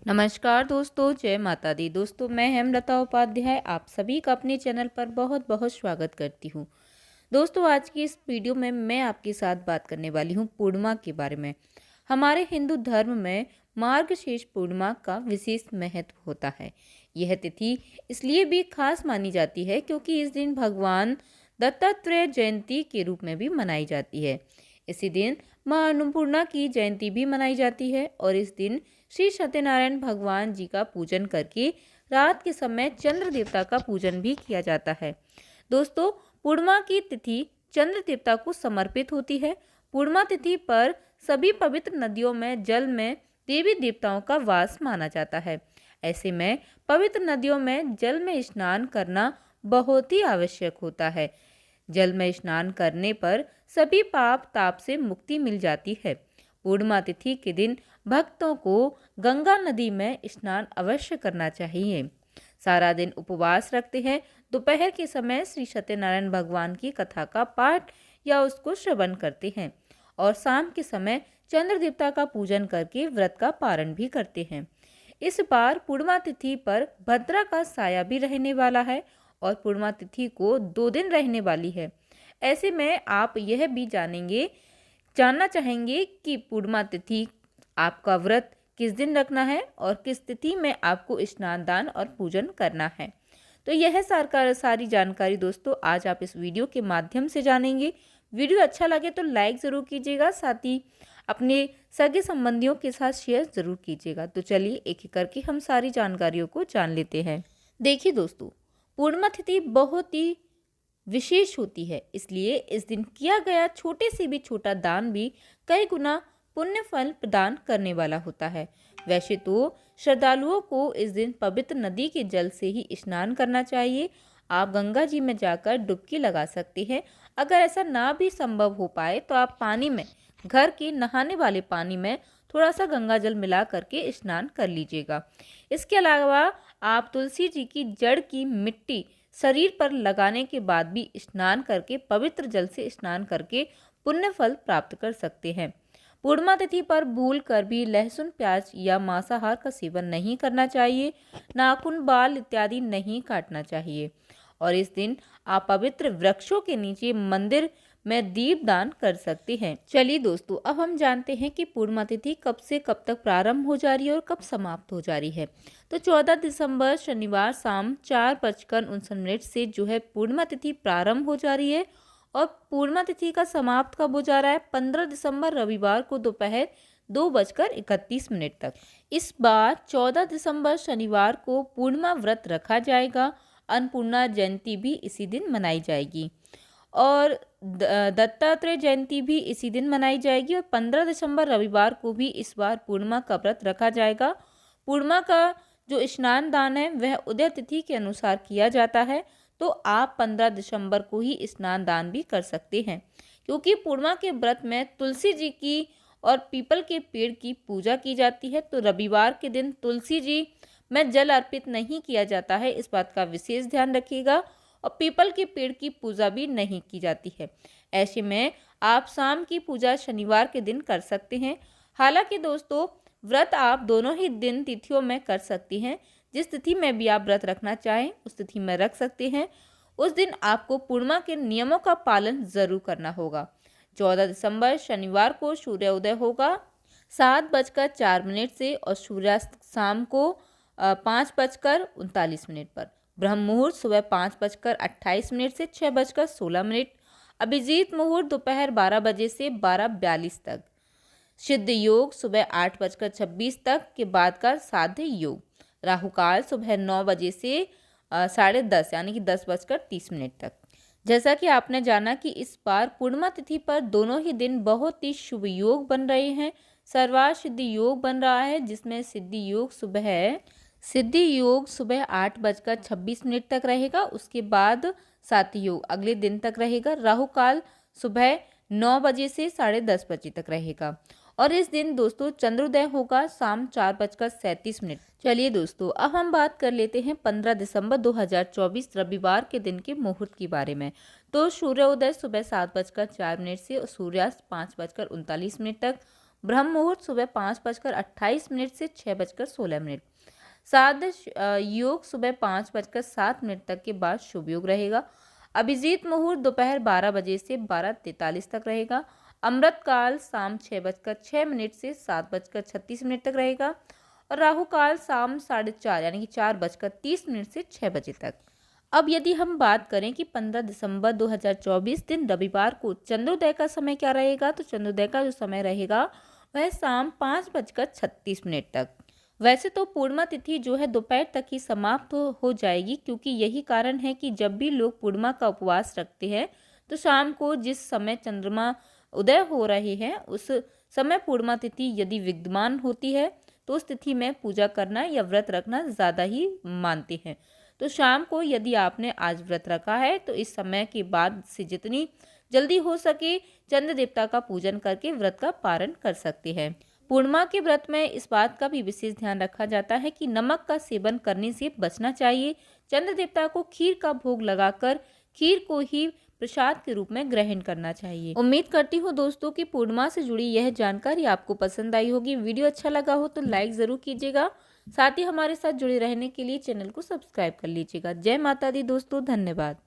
नमस्कार दोस्तों, जय माता दी। दोस्तों, मैं हेमलता उपाध्याय आप सभी का अपने चैनल पर बहुत बहुत स्वागत करती हूँ। दोस्तों, आज की इस वीडियो में मैं आपके साथ बात करने वाली हूँ पूर्णिमा के बारे में। हमारे हिंदू धर्म में मार्गशीर्ष पूर्णिमा का विशेष महत्व होता है। यह तिथि इसलिए भी खास मानी जाती है क्योंकि इस दिन भगवान दत्तात्रेय जयंती के रूप में भी मनाई जाती है। इसी दिन माँ अन्नपूर्णा की जयंती भी मनाई जाती है और इस दिन श्री सत्यनारायण भगवान जी का पूजन करके रात के समय चंद्र देवता का पूजन भी किया जाता है। दोस्तों, पूर्णिमा की तिथि चंद्र देवता को समर्पित होती है। पूर्णिमा तिथि पर सभी पवित्र नदियों में जल में देवी देवताओं का वास माना जाता है। ऐसे में पवित्र नदियों में जल में स्नान करना बहुत ही आवश्यक होता है। जल में स्नान करने पर सभी पाप ताप से मुक्ति मिल जाती है। पूर्णिमा तिथि के दिन भक्तों को गंगा नदी में स्नान अवश्य करना चाहिए। सारा दिन उपवास रखते हैं। दोपहर के समय श्री सत्यनारायण भगवान की कथा का पाठ या उसको श्रवण करते हैं और शाम के समय चंद्र देवता का पूजन करके व्रत का पारण भी करते हैं। इस बार पूर्णिमा तिथि पर भद्रा का साया भी रहने वाला है और पूर्णिमा तिथि को 2 दिन रहने वाली है। ऐसे में आप यह भी जानना चाहेंगे कि पूर्णिमा तिथि आपका व्रत किस दिन रखना है और किस तिथि में आपको स्नान दान और पूजन करना है। तो यह सारी जानकारी दोस्तों आज आप इस वीडियो के माध्यम से जानेंगे। वीडियो अच्छा लगे तो लाइक ज़रूर कीजिएगा, साथ ही अपने सगे संबंधियों के साथ शेयर ज़रूर कीजिएगा। तो चलिए एक एक करके हम सारी जानकारियों को जान लेते हैं। देखिए दोस्तों, पूर्णिमा तिथि बहुत ही विशेष होती है, इसलिए इस दिन किया गया छोटे से भी छोटा दान भी कई गुना पुण्य फल प्रदान करने वाला होता है। वैसे तो श्रद्धालुओं को इस दिन पवित्र नदी के जल से ही स्नान करना चाहिए। आप गंगा जी में जाकर डुबकी लगा सकते हैं। अगर ऐसा ना भी संभव हो पाए तो आप पानी में, घर के नहाने वाले पानी में थोड़ा सा गंगा जल मिला करके स्नान कर लीजिएगा। इसके अलावा आप तुलसी जी की जड़ की मिट्टी शरीर पर लगाने के बाद भी स्नान करके, पवित्र जल से स्नान करके पुण्य फल प्राप्त कर सकते हैं। पूर्णिमा तिथि पर भूल कर भी लहसुन, प्याज या मांसाहार का सेवन नहीं करना चाहिए। नाखून, बाल इत्यादि नहीं काटना चाहिए और इस दिन आप पवित्र वृक्षों के नीचे मंदिर में दीप दान कर सकते हैं। चलिए दोस्तों, अब हम जानते हैं कि पूर्णिमा तिथि कब से कब तक प्रारंभ हो जा रही है और कब समाप्त हो जा रही है। तो 14 दिसंबर शनिवार शाम 4:59 से जो है पूर्णिमा तिथि प्रारंभ हो जा रही है और पूर्णिमा तिथि का समाप्त कब हो जा रहा है 15 दिसंबर रविवार को दोपहर 2:31 तक। इस बार 14 दिसंबर शनिवार को पूर्णिमा व्रत रखा जाएगा। अन्नपूर्णा जयंती भी इसी दिन मनाई जाएगी और दत्तात्रेय जयंती भी इसी दिन मनाई जाएगी और 15 दिसंबर रविवार को भी इस बार पूर्णिमा का व्रत रखा जाएगा। पूर्णिमा का जो स्नान दान है वह उदय तिथि के अनुसार किया जाता है, तो आप 15 दिसंबर को ही स्नान दान भी कर सकते हैं क्योंकि पूर्णिमा के व्रत में तुलसी जी की और पीपल के पेड़ की पूजा की जाती है। तो रविवार के दिन तुलसी जी में जल अर्पित नहीं किया जाता है, इस बात का विशेष ध्यान रखिएगा और पीपल के पेड़ की पूजा भी नहीं की जाती है। ऐसे में आप शाम की पूजा शनिवार के दिन कर सकते हैं। हालांकि दोस्तों, व्रत आप दोनों ही दिन तिथियों में कर सकती हैं। जिस तिथि में भी आप व्रत रखना चाहें उस तिथि में रख सकते हैं। उस दिन आपको पूर्णिमा के नियमों का पालन जरूर करना होगा। 14 दिसंबर शनिवार को सूर्योदय होगा 7:04 से और सूर्यास्त शाम को 5:39 पर। ब्रह्म मुहूर्त सुबह 5:28 से 6:16। अभिजीत मुहूर्त दोपहर 12 बजे से 12:42 तक। सिद्ध योग सुबह 8:26 तक के बाद का साध्य योग। राहु काल सुबह 9 बजे से 10:30 यानी कि 10:30 तक। जैसा कि आपने जाना कि इस बार पूर्णिमा तिथि पर दोनों ही दिन बहुत ही शुभ योग बन रहे हैं। सर्वार्थ सिद्धि योग बन रहा है जिसमें सिद्धि योग सुबह 8:26 तक रहेगा। उसके बाद साथी योग अगले दिन तक रहेगा। राहु काल सुबह 9 बजे से 10:30 बजे तक रहेगा और इस दिन दोस्तों चंद्रोदय होगा शाम 4:37। चलिए दोस्तों, अब हम बात कर लेते हैं 15 दिसंबर 2024 रविवार के दिन के मुहूर्त के बारे में। तो सूर्योदय सुबह 7:04 से और सूर्यास्त 5:39 तक। ब्रह्म मुहूर्त सुबह 5:28 से 6:16। सादश योग सुबह 5:07 तक के बाद शुभ योग रहेगा। अभिजीत मुहूर्त दोपहर 12 बजे से 12:43 तक रहेगा। अमृत काल शाम 6:06 से 7:36 तक रहेगा और राहु काल शाम 4:30 यानी कि 4:30 से 6 बजे तक। अब यदि हम बात करें कि 15 दिसंबर 2024 दिन रविवार को चंद्रोदय का समय क्या रहेगा, तो चंद्रोदय का जो समय रहेगा वह शाम 5:36 तक। वैसे तो पूर्णिमा तिथि जो है दोपहर तक ही समाप्त हो जाएगी, क्योंकि यही कारण है कि जब भी लोग पूर्णिमा का उपवास रखते हैं तो शाम को जिस समय चंद्रमा उदय हो रहे हैं उस समय पूर्णिमा तिथि यदि विद्यमान होती है तो उस तिथि में पूजा करना या व्रत रखना ज़्यादा ही मानते हैं। तो शाम को यदि आपने आज व्रत रखा है तो इस समय के बाद से जितनी जल्दी हो सके चंद्र देवता का पूजन करके व्रत का पारण कर सकते हैं। पूर्णिमा के व्रत में इस बात का भी विशेष ध्यान रखा जाता है कि नमक का सेवन करने से बचना चाहिए। चंद्र देवता को खीर का भोग लगाकर खीर को ही प्रसाद के रूप में ग्रहण करना चाहिए। उम्मीद करती हूँ दोस्तों कि पूर्णिमा से जुड़ी यह जानकारी आपको पसंद आई होगी। वीडियो अच्छा लगा हो तो लाइक ज़रूर कीजिएगा। साथ ही हमारे साथ जुड़े रहने के लिए चैनल को सब्सक्राइब कर लीजिएगा। जय माता दी दोस्तों, धन्यवाद।